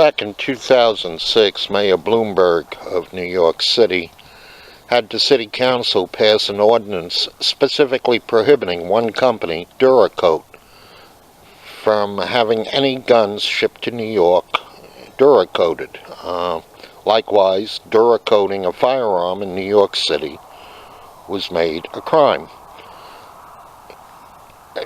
Back in 2006, Mayor Bloomberg of New York City had the City Council pass an ordinance specifically prohibiting one company, Duracoat, from having any guns shipped to New York Duracoated. Likewise, Duracoating a firearm in New York City was made a crime.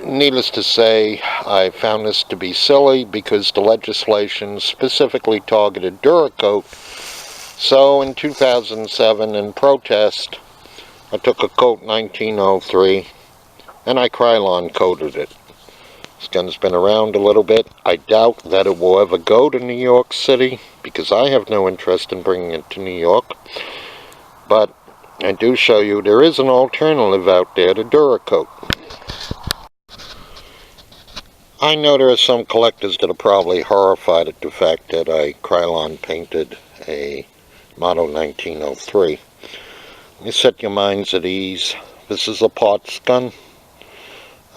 Needless to say, I found this to be silly because the legislation specifically targeted Duracoat. So in 2007, in protest, I took a Colt 1903 and I Krylon coated it. This gun's been around a little bit. I doubt that it will ever go to New York City because I have no interest in bringing it to New York. But I do show you there is an alternative out there to Duracoat. I know there are some collectors that are probably horrified at the fact that I Krylon painted a Model 1903. You set your minds at ease. This is a parts gun.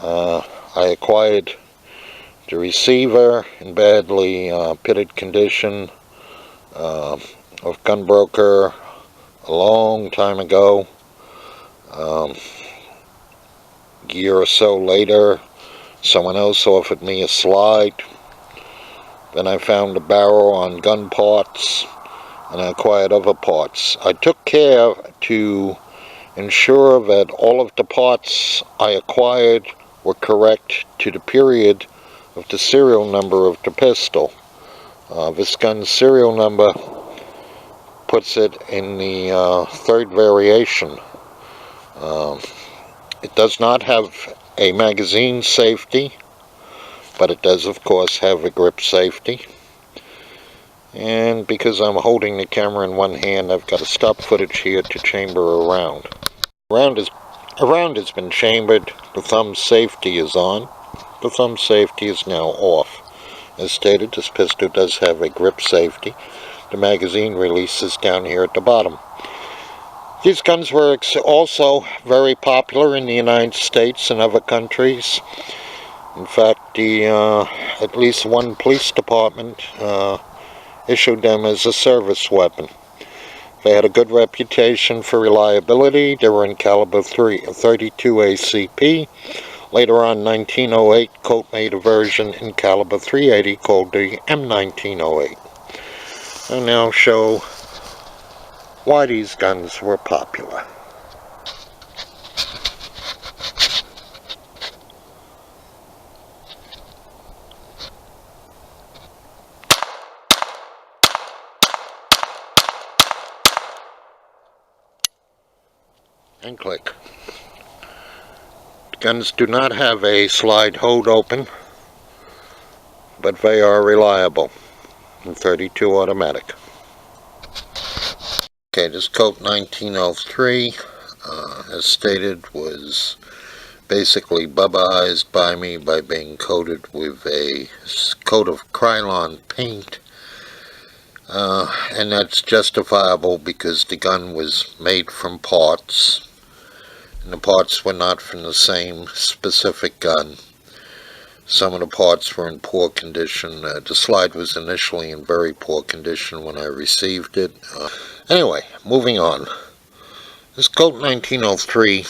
I acquired the receiver in badly pitted condition of Gunbroker a long time ago. A year or so later, someone else offered me a slide. Then I found a barrel on gun parts, and I acquired other parts. I took care to ensure that all of the parts I acquired were correct to the period of the serial number of the pistol. This gun's serial number puts it in the third variation. It does not have a magazine safety, but it does of course have a grip safety. And because I'm holding the camera in one hand, I've got a stop footage here to chamber a round. A round has been chambered. The thumb safety is on. The thumb safety is now off. As stated, this pistol does have a grip safety. The magazine release is down here at the bottom. These guns were also very popular in the United States and other countries. In fact, at least one police department issued them as a service weapon. They had a good reputation for reliability. They were in caliber 32 ACP. Later on, 1908, Colt made a version in caliber 380 called the M1903. I'll now show why these guns were popular. And click. The guns do not have a slide hold open, but they are reliable in 32 automatic. Okay, this Colt 1903, as stated, was basically bubbaized by me by being coated with a coat of Krylon paint. And that's justifiable because the gun was made from parts, and the parts were not from the same specific gun. Some of the parts were in poor condition. The slide was initially in very poor condition when I received it. Anyway, moving on. This Colt 1903,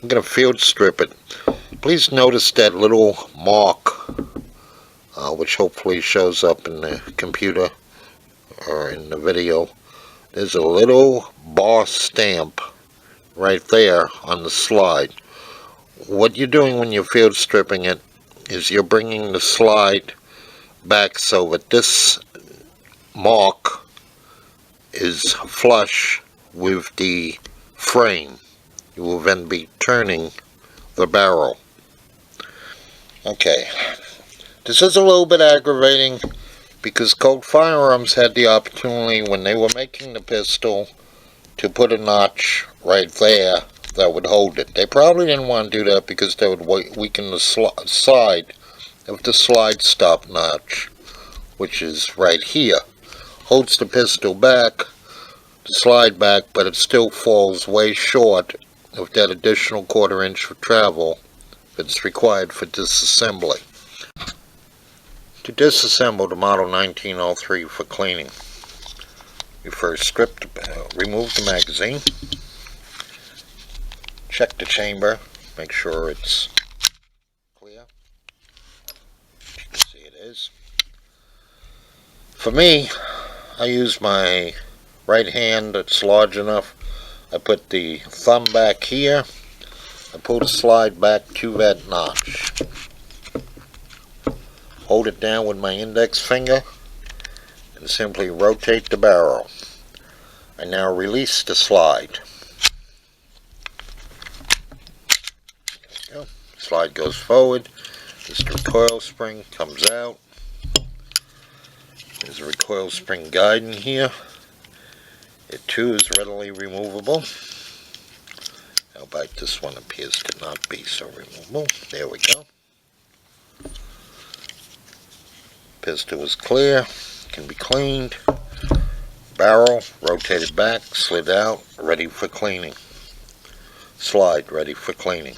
I'm going to field strip it. Please notice that little mark, which hopefully shows up in the computer or in the video. There's a little bar stamp right there on the slide. What you're doing when you're field stripping it is you're bringing the slide back so that this mark is flush with the frame. You will then be turning the barrel. Okay, this is a little bit aggravating because Colt Firearms had the opportunity when they were making the pistol to put a notch right there that would hold it. They probably didn't want to do that because they would weaken the side of the slide stop notch, which is right here. Holds the pistol back, the slide back, but it still falls way short of that additional 1/4 inch of travel that's required for disassembly. To disassemble the Model 1903 for cleaning, you first remove the magazine, check the chamber, make sure it's clear. You can see it is. For me, I use my right hand that's large enough. I put the thumb back here. I pull the slide back to that notch. Hold it down with my index finger and simply rotate the barrel. I now release the slide. There we go. Slide goes forward. This recoil spring comes out. There's a recoil spring guide in here. It too is readily removable. Albeit this one appears to not be so removable. There we go. Pistol is clear, can be cleaned. Barrel rotated back, slid out, ready for cleaning. Slide ready for cleaning.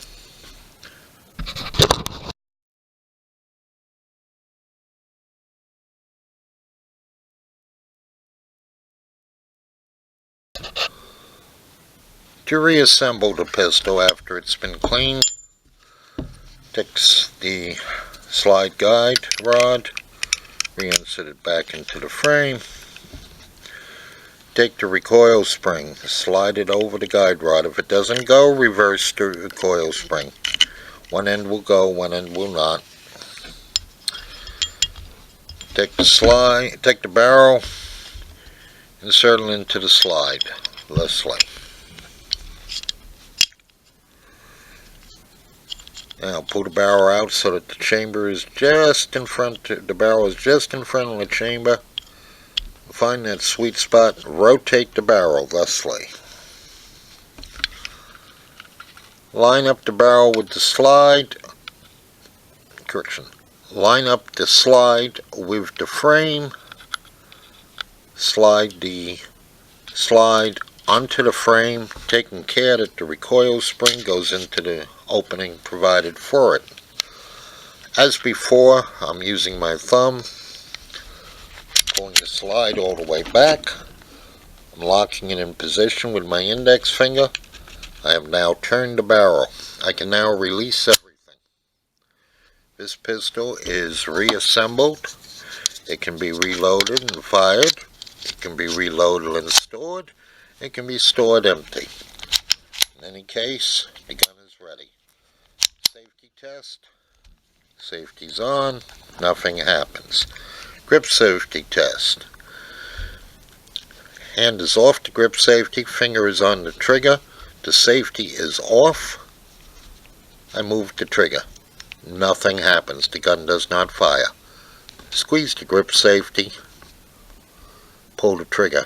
To reassemble the pistol after it's been cleaned, takes the slide guide rod, reinsert it back into the frame. Take the recoil spring, slide it over the guide rod. If it doesn't go, reverse the recoil spring. One end will go, one end will not. Take the barrel, insert it into the slide, thusly. Now pull the barrel out so that the chamber is just in front, the barrel is just in front of the chamber. Find that sweet spot, rotate the barrel thusly. Line up the barrel with the slide, line up the slide with the frame, slide the slide onto the frame, taking care that the recoil spring goes into the opening provided for it. As before, I'm using my thumb, pulling the slide all the way back. I'm locking it in position with my index finger. I have now turned the barrel. I can now release everything. This pistol is reassembled. It can be reloaded and fired. It can be reloaded and stored. It can be stored empty. In any case, the gun is ready. Safety test. Safety's on. Nothing happens. Grip safety test. Hand is off the grip safety. Finger is on the trigger. The safety is off. I move the trigger. Nothing happens. The gun does not fire. Squeeze the grip safety. Pull the trigger.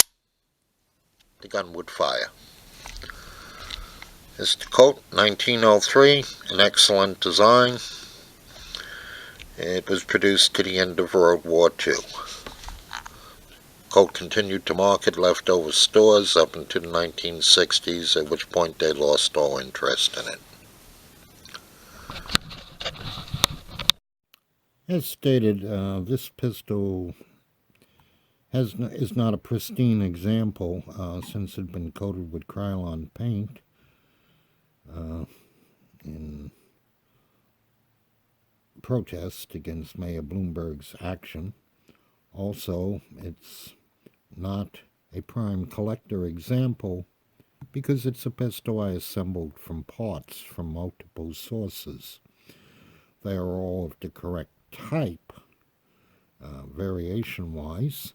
The gun would fire. This is the Colt 1903, an excellent design. It was produced to the end of World War II. Colt continued to market leftover stores up into the 1960s, at which point they lost all interest in it. As stated, this pistol is not a pristine example since it had been coated with Krylon paint in protest against Mayor Bloomberg's action. Also, it's not a prime collector example because it's a pistol I assembled from parts from multiple sources. They are all of the correct type, variation-wise,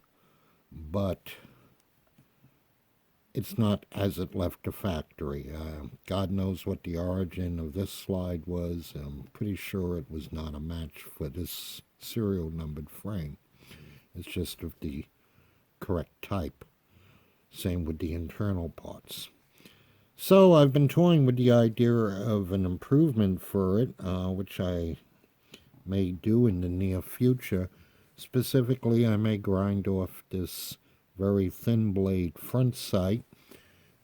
but it's not as it left the factory. God knows what the origin of this slide was. I'm pretty sure it was not a match for this serial numbered frame. It's just of the correct type. Same with the internal parts. So I've been toying with the idea of an improvement for it, which I may do in the near future. Specifically, I may grind off this very thin blade front sight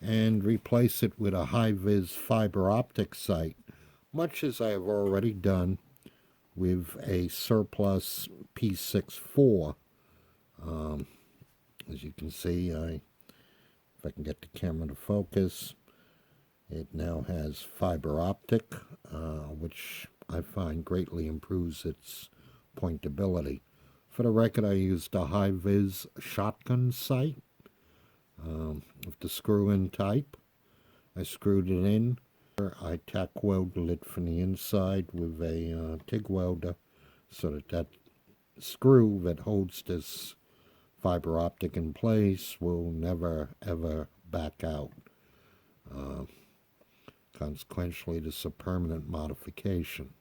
and replace it with a high-vis fiber optic sight, much as I have already done with a surplus P64. As you can see, if I can get the camera to focus, it now has fiber optic, which I find greatly improves its pointability. For the record, I used a high-vis shotgun sight with the screw-in type. I screwed it in. I tack welded it from the inside with a TIG welder so that screw that holds this fiber optic in place will never ever back out. Consequently, this is a permanent modification.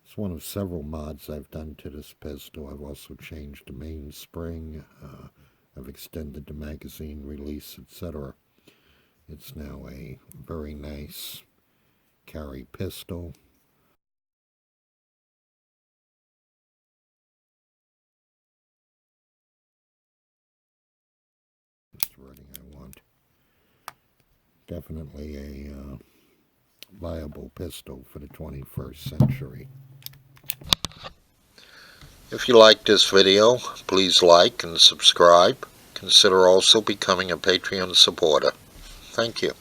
It's one of several mods I've done to this pistol. I've also changed the mainspring, I've extended the magazine release, etc. It's now a very nice carry pistol. That's the wording I want. Definitely a viable pistol for the 21st century. If you like this video, please like and subscribe. Consider also becoming a Patreon supporter. Thank you.